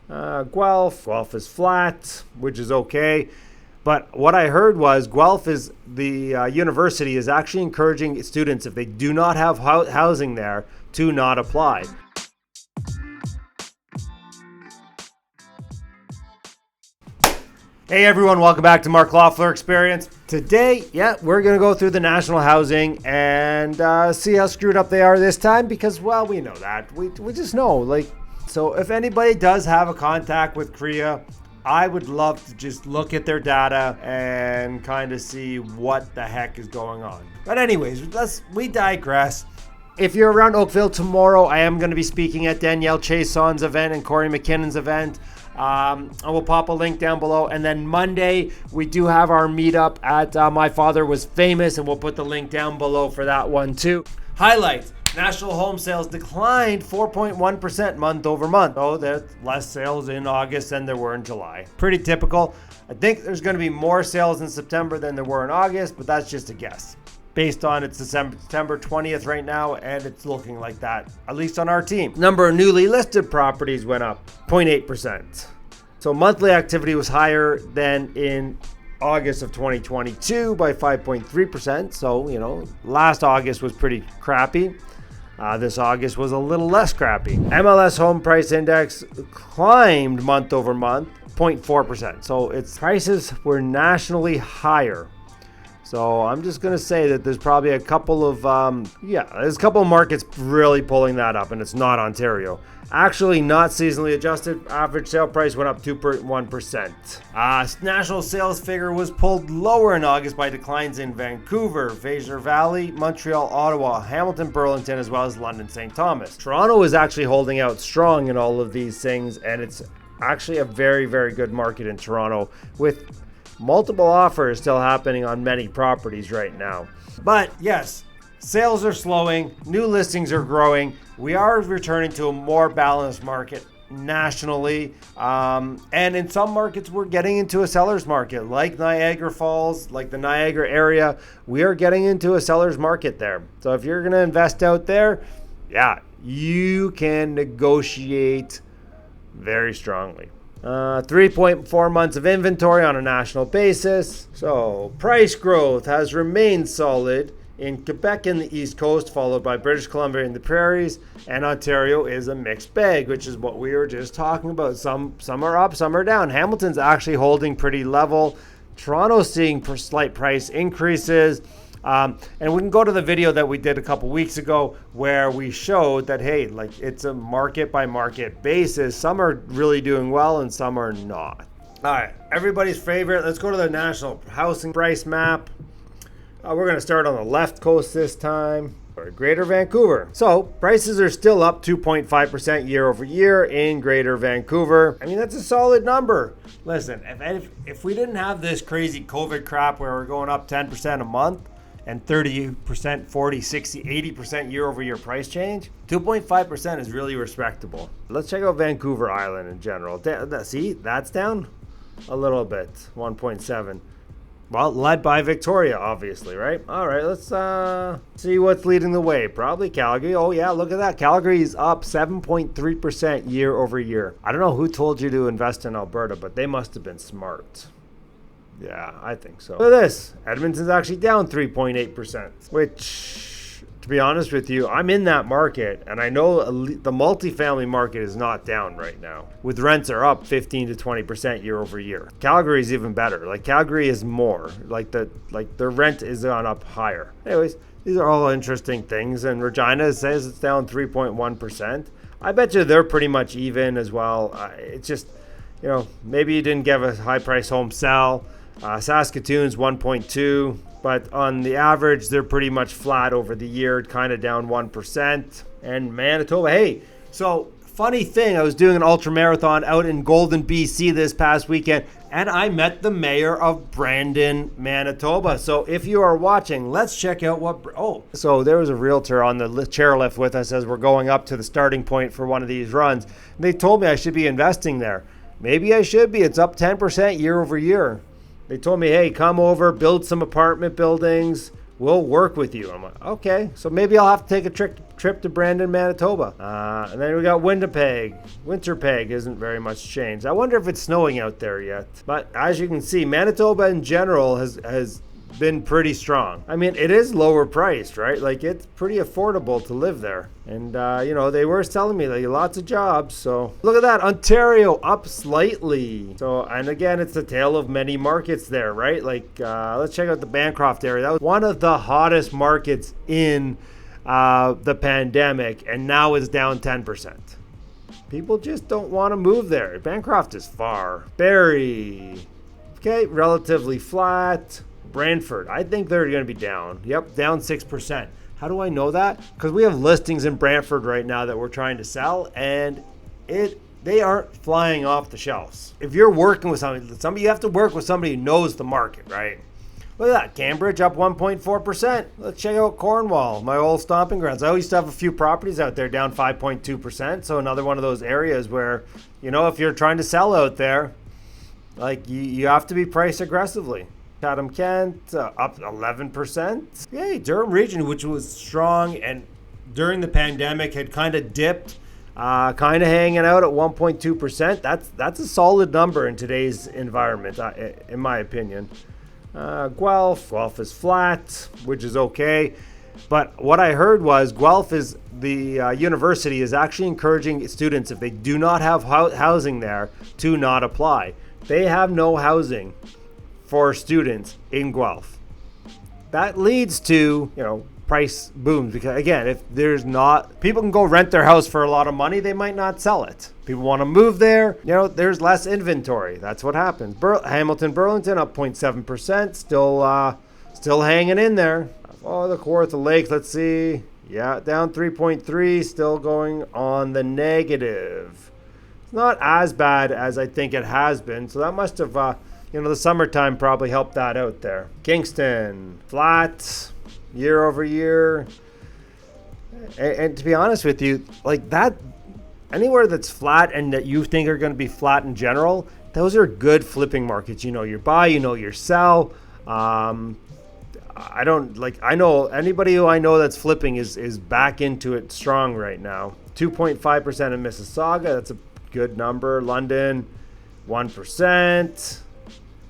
Guelph is flat, which is okay. But what I heard was Guelph is the university is actually encouraging students, if they do not have housing there, to not apply. Hey everyone, welcome back to Mark Loeffler Experience. Today, we're going to go through the national housing and see how screwed up they are this time because, well, we know that. We just know. So if anybody does have a contact with CREA, I would love to just look at their data and kind of see what the heck is going on. But anyways, we digress. If you're around Oakville tomorrow, I am going to be speaking at Danielle Chason's event and Corey McKinnon's event. I will pop a link down below. And then Monday, we do have our meetup at My Father Was Famous, and we'll put the link down below for that one too. Highlights. National home sales declined 4.1% month over month. Oh, there's less sales in August than there were in July. Pretty typical. I think there's going to be more sales in September than there were in August, but that's just a guess. Based on it's September 20th right now, and it's looking like that, at least on our team. Number of newly listed properties went up 0.8%. So monthly activity was higher than in August of 2022 by 5.3%. So, last August was pretty crappy. This August was a little less crappy. MLS home price index climbed month over month 0.4%. So its prices were nationally higher. So I'm just going to say that there's probably a couple of, there's a couple of markets really pulling that up, and it's not Ontario. Actually, not seasonally adjusted. Average sale price went up 2.1%. National sales figure was pulled lower in August by declines in Vancouver, Fraser Valley, Montreal, Ottawa, Hamilton, Burlington, as well as London, St. Thomas. Toronto is actually holding out strong in all of these things, and it's actually a very, very good market in Toronto with multiple offers still happening on many properties right now. But yes, sales are slowing, new listings are growing. We are returning to a more balanced market nationally. And in some markets, we're getting into a seller's market, like Niagara Falls, like the Niagara area. We are getting into a seller's market there. So if you're going to invest out there, you can negotiate very strongly. 3.4 months of inventory on a national basis. So price growth has remained solid in Quebec and the East Coast, followed by British Columbia and the Prairies, and Ontario is a mixed bag, which is what we were just talking about. Some are up, some are down. Hamilton's actually holding pretty level. Toronto's seeing slight price increases. And we can go to the video that we did a couple weeks ago where we showed that, hey, it's a market by market basis. Some are really doing well and some are not. All right, everybody's favorite. Let's go to the national housing price map. We're going to start on the left coast this time, or Greater Vancouver. So prices are still up 2.5% year over year in Greater Vancouver. I mean, that's a solid number. Listen, if we didn't have this crazy COVID crap where we're going up 10% a month, and 30%, 40, 60, 80% year over year price change, 2.5% is really respectable. Let's check out Vancouver Island in general. See, that's down a little bit, 1.7. Well, led by Victoria, obviously, right? All right, let's see what's leading the way. Probably Calgary. Oh, yeah, look at that. Calgary is up 7.3% year over year. I don't know who told you to invest in Alberta, but they must have been smart. Yeah, I think so. Look at this. Edmonton's actually down 3.8%, which, to be honest with you, I'm in that market, and I know the multifamily market is not down right now. With rents are up 15 to 20% year over year. Calgary is even better. Calgary is more. Their rent is gone up higher. Anyways, these are all interesting things, and Regina says it's down 3.1%. I bet you they're pretty much even as well. It's just, maybe you didn't give a high-price home sell. Saskatoon's 1.2, but on the average, they're pretty much flat over the year, kind of down 1%. And Manitoba, hey, so funny thing, I was doing an ultra marathon out in Golden, BC this past weekend, and I met the mayor of Brandon, Manitoba. So if you are watching, let's check out so there was a realtor on the chairlift with us as we're going up to the starting point for one of these runs. They told me I should be investing there. Maybe I should be. It's up 10% year over year. They told me, hey, come over, build some apartment buildings, We'll work with you. I'm like, okay, so maybe I'll have to take a trip to Brandon, Manitoba. And then we got Winnipeg. Winterpeg isn't very much changed. I wonder if it's snowing out there yet. But as you can see, Manitoba in general has been pretty strong. I mean, it is lower priced, right? Like, it's pretty affordable to live there. And, they were telling me like lots of jobs. So look at that. Ontario up slightly. So, and again, it's the tale of many markets there, right? Like, let's check out the Bancroft area. That was one of the hottest markets in the pandemic. And now it's down 10%. People just don't want to move there. Bancroft is far. Barrie. Okay, relatively flat. Brantford, I think they're going to be down. Yep, down 6%. How do I know that? Because we have listings in Brantford right now that we're trying to sell, and they aren't flying off the shelves. If you're working with somebody, you have to work with somebody who knows the market, right? Look at that, Cambridge up 1.4%. Let's check out Cornwall, my old stomping grounds. I used to have a few properties out there down 5.2%. So another one of those areas where, if you're trying to sell out there, like you have to be priced aggressively. Chatham-Kent up 11%. Yay, Durham region, which was strong and during the pandemic had kind of dipped, kind of hanging out at 1.2%. That's a solid number in today's environment, in my opinion. Guelph is flat, which is okay. But what I heard was Guelph is the university is actually encouraging students, if they do not have housing there, to not apply. They have no housing for students in Guelph. That leads to, price booms, because again, if there's not, people can go rent their house for a lot of money, they might not sell it. People want to move there, there's less inventory. That's what happens. Hamilton, Burlington up 0.7%, still hanging in there. Oh, the Kawartha Lake, let's see. Yeah, down 3.3, still going on the negative. It's not as bad as I think it has been, so that must have the summertime probably helped that out there. Kingston, flat, year over year. And to be honest with you, like that, anywhere that's flat and that you think are going to be flat in general, those are good flipping markets. You buy, you sell. I know anybody who I know that's flipping is back into it strong right now. 2.5% in Mississauga, that's a good number. London, 1%.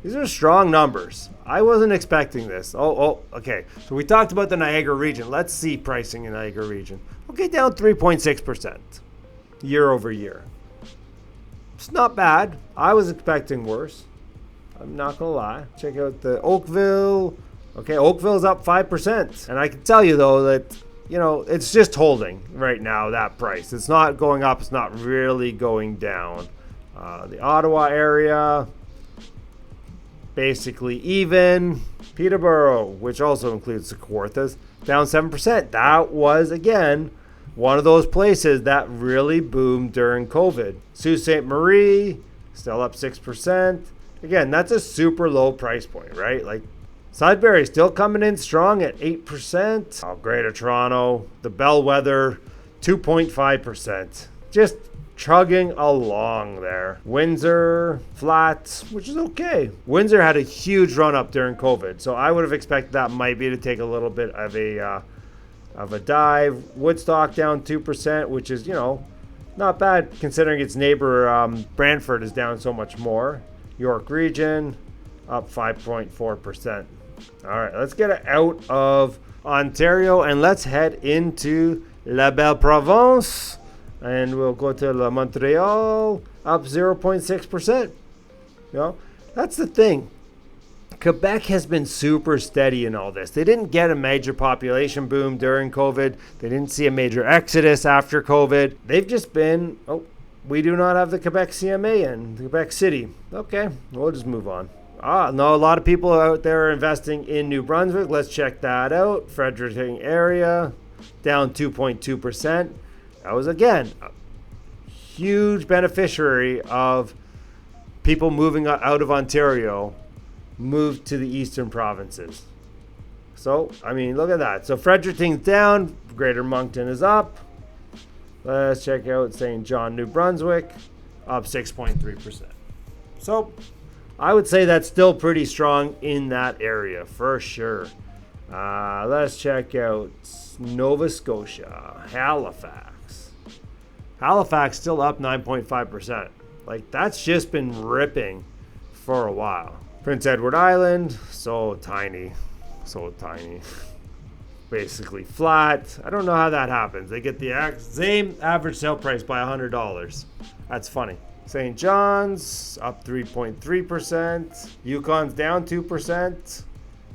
These are strong numbers. I wasn't expecting this. Okay. So we talked about the Niagara region. Let's see pricing in Niagara region. Okay, down 3.6% year over year. It's not bad. I was expecting worse. I'm not going to lie. Check out the Oakville. Okay, Oakville's up 5%. And I can tell you, though, that, it's just holding right now, that price. It's not going up. It's not really going down. The Ottawa area, basically even. Peterborough, which also includes the Kawarthas, down 7%. That was, again, one of those places that really boomed during COVID. Sault Ste. Marie, still up 6%. Again, that's a super low price point, right? Like, Sudbury still coming in strong at 8%. Oh, Greater Toronto, the Bellwether, 2.5%. Just chugging along there. Windsor, flat, which is okay. Windsor had a huge run up during COVID, so I would have expected that might be to take a little bit of a dive. Woodstock down 2%, which is, not bad considering its neighbor Brantford is down so much more. York region up 5.4%. All right, let's get out of Ontario and let's head into La Belle Province. And we'll go to La Montreal, up 0.6%. That's the thing. Quebec has been super steady in all this. They didn't get a major population boom during COVID. They didn't see a major exodus after COVID. They've just been, we do not have the Quebec CMA in Quebec City. Okay, we'll just move on. No, a lot of people out there are investing in New Brunswick. Let's check that out. Fredericton area, down 2.2%. That was, again, a huge beneficiary of people moving out of Ontario, moved to the eastern provinces. So, look at that. So Fredericton's down, Greater Moncton is up. Let's check out St. John, New Brunswick, up 6.3%. So I would say that's still pretty strong in that area, for sure. Let's check out Nova Scotia, Halifax. Halifax still up 9.5%. Like, that's just been ripping for a while. Prince Edward Island, so tiny. So tiny. Basically flat. I don't know how that happens. They get the same average sale price by $100. That's funny. St. John's up 3.3%. Yukon's down 2%.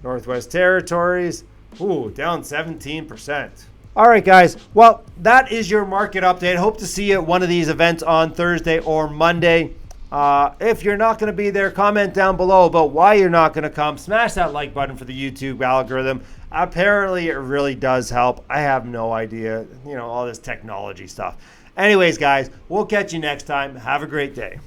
Northwest Territories, down 17%. All right, guys. Well, that is your market update. Hope to see you at one of these events on Thursday or Monday. If you're not going to be there, comment down below about why you're not going to come. Smash that like button for the YouTube algorithm. Apparently, it really does help. I have no idea, all this technology stuff. Anyways, guys, we'll catch you next time. Have a great day.